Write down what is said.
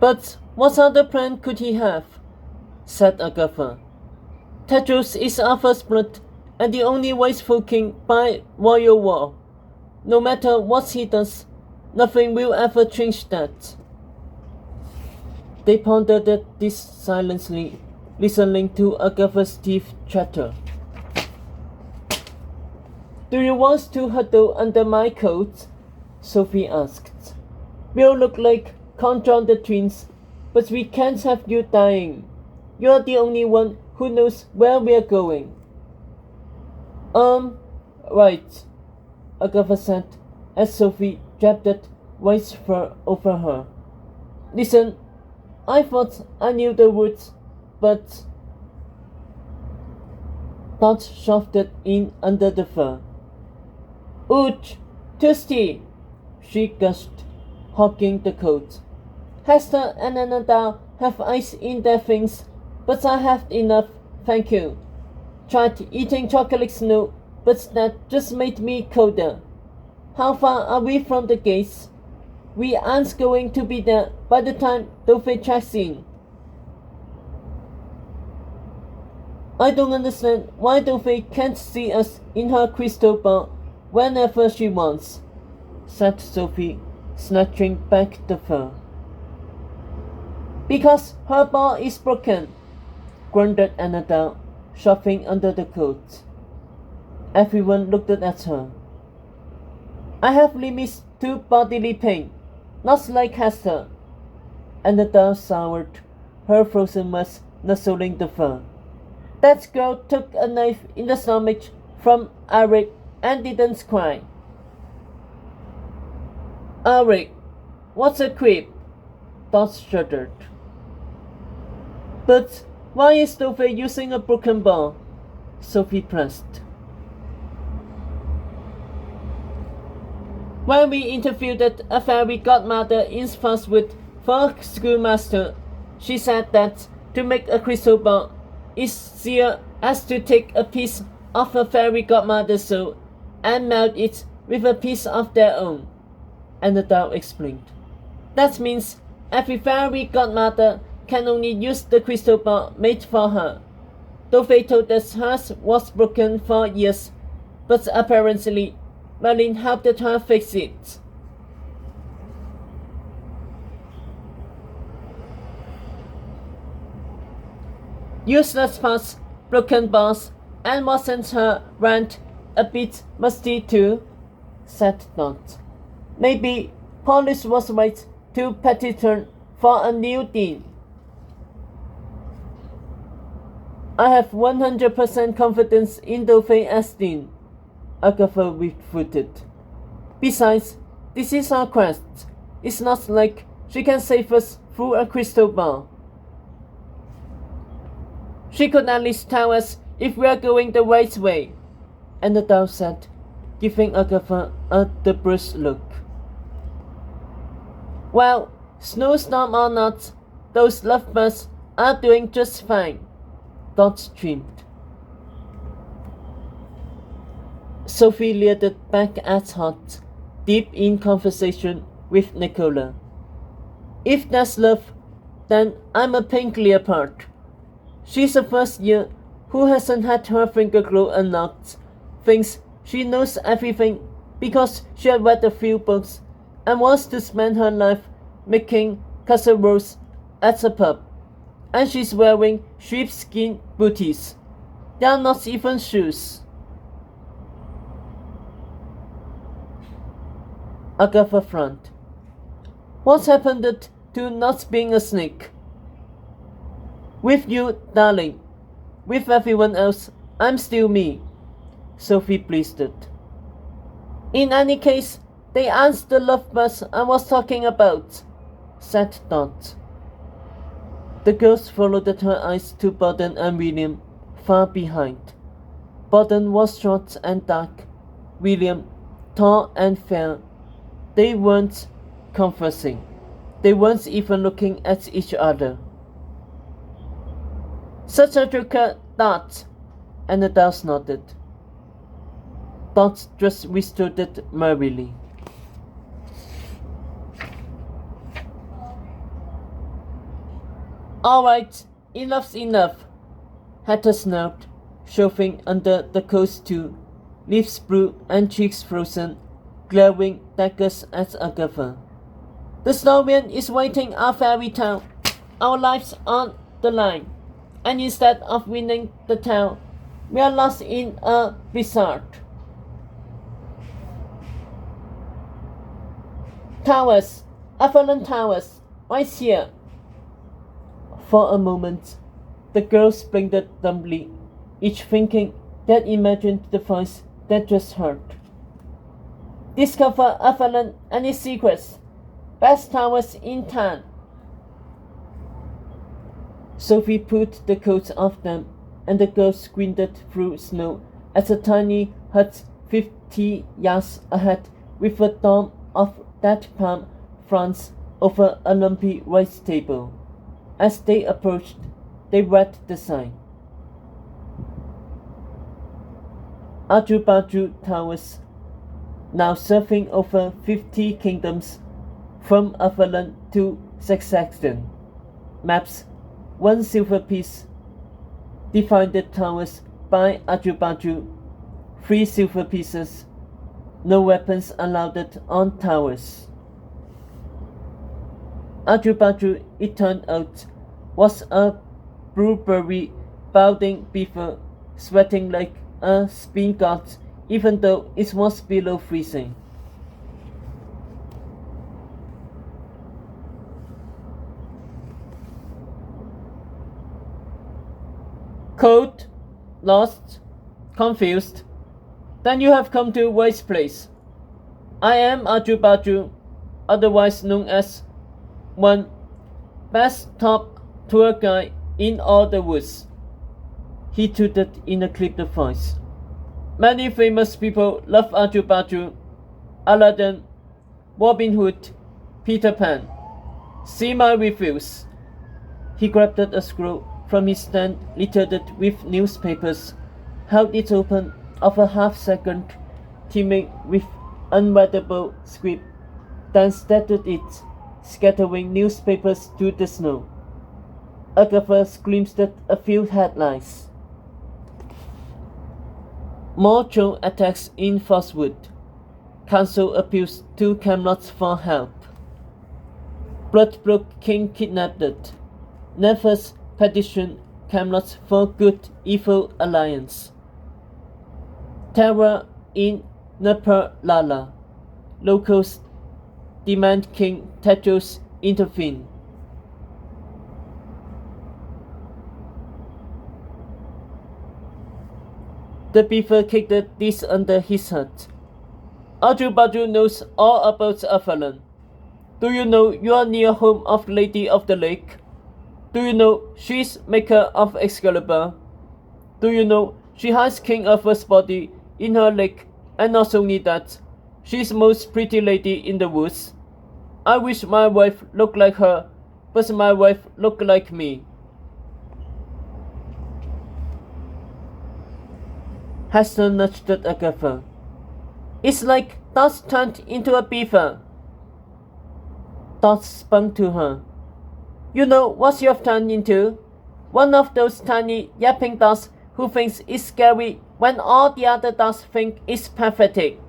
But what other plan could he have? Said Agatha. Tedros is our first blood and the only wasteful king by royal war. No matter what he does, nothing will ever change that. They pondered at this silently, listening to Agatha's teeth chatter. Do you want to huddle under my coat? Sophie asked. We'll look like conjoined twins, but we can't have you dying. You're the only one who knows where we're going. Right, Agatha said as Sophie draped that white fur over her. Listen, I thought I knew the woods, but... Dot shoved it in under the fur. Ouch! Thirsty! She gushed, hogging the coat. Hester and Annabelle have ice in their things, but I have enough, thank you. Tried eating chocolate snow, but that just made me colder. How far are we from the gates? We aren't going to be there by the time Dove checks in. I don't understand why Dove can't see us in her crystal ball whenever she wants, said Sophie, snatching back the fur. Because her ball is broken, grunted Annabelle, shoving under the coat. Everyone looked at her. I have limits to bodily pain, not like Hester. Annabelle soured, her frozen mouth nuzzling the fur. That girl took a knife in the stomach from Eric and didn't cry. Eric, what's a creep? Dot shuddered. But why is Dove using a broken ball? Sophie pressed. When we interviewed a fairy godmother in Fastwood for schoolmaster, she said that to make a crystal ball is easier as to take a piece of a fairy godmother's soul and melt it with a piece of their own, Annabelle explained. That means every fairy godmother can only use the crystal ball made for her. Dove told us hers was broken for years, but apparently Merlin helped her fix it. Useless parts, broken balls, and wasn't her rant a bit musty too? Said Dot. Maybe Polish was right to petition for a new dean. I have 100% confidence in Dove as dean, Agatha refuted. Besides, this is our quest. It's not like she can save us through a crystal ball. She could at least tell us if we are going the right way, Annabelle said, giving Agatha a debris look. Well, snowstorm or not, those lovebirds are doing just fine, Dot dreamed. Sophie leered back at Hot, deep in conversation with Nicola. If that's love, then I'm a pink leopard. She's a first year who hasn't had her finger glow unlocked, thinks she knows everything because she had read a few books and wants to spend her life making casseroles at a pub. And she's wearing sheepskin booties. They are not even shoes. Agatha frowned. What happened to not being a snake? With you, darling. With everyone else, I'm still me, Sophie blistered. In any case, they aren't the lovebirds I was talking about, said Dot. The girls followed her eyes to Borden and William, far behind. Borden was short and dark, William tall and fair. They weren't conversing. They weren't even looking at each other. Such a joker, Dot, Annabelle nodded. Dot just whispered merrily. Alright, enough's enough, Hector snapped, shoving under the coast too, lips blue and cheeks frozen, glaring daggers at Agatha. The snowman is waiting our fairy town. Our lives on the line. And instead of winning the town, we are lost in a blizzard. Towers, Avalon Towers, right here. For a moment, the girls blinked dumbly, each thinking they imagined the voice they just heard. Discover Avalon and its secrets. Best towers in town. Sophie put the coats off them, and the girls squinted through snow at a tiny hut 50 yards ahead with a dome of dead palm fronds over a lumpy rice table. As they approached, they read the sign. Ajubaju Towers, now serving over 50 kingdoms, from Avalon to Saxon. Maps, 1 silver piece. Define the towers by Ajubaju, 3 silver pieces. No weapons allowed on towers. Ajubaju, it turned out, was a blueberry balding beaver, sweating like a spin god, even though it was below freezing. Cold, lost, confused. Then you have come to White's place. I am Ajubaju, otherwise known as one best top tour guide in all the woods. He tooted in a clipped voice. Many famous people love Ajubaju. Aladdin, Robin Hood, Peter Pan. See my reviews. He grabbed a scroll from his stand littered with newspapers, held it open of a half-second, teeming with unreadable script, then scattered it, scattering newspapers to the snow. Agatha glimpsed a few headlines. More drone attacks in Frostwood. Council appeals to Camelot for help. Bloodbrook King kidnapped. Nephers petition Camelot for good-evil alliance. Terror in Nepalala. Locals demand King Tetos intervene. The beaver kicked this under his hut. Ajubaju knows all about Avalon. Do you know you are near home of Lady of the Lake? Do you know she's maker of Excalibur? Do you know she has King Arthur's body in her lake, and not only that, she's most pretty lady in the woods? I wish my wife looked like her, but my wife looked like me. Hester nudged Agatha. It's like Dot turned into a beaver. Dot spun to her. You know what you've turned into? One of those tiny yapping dots who thinks it's scary when all the other dots think it's pathetic.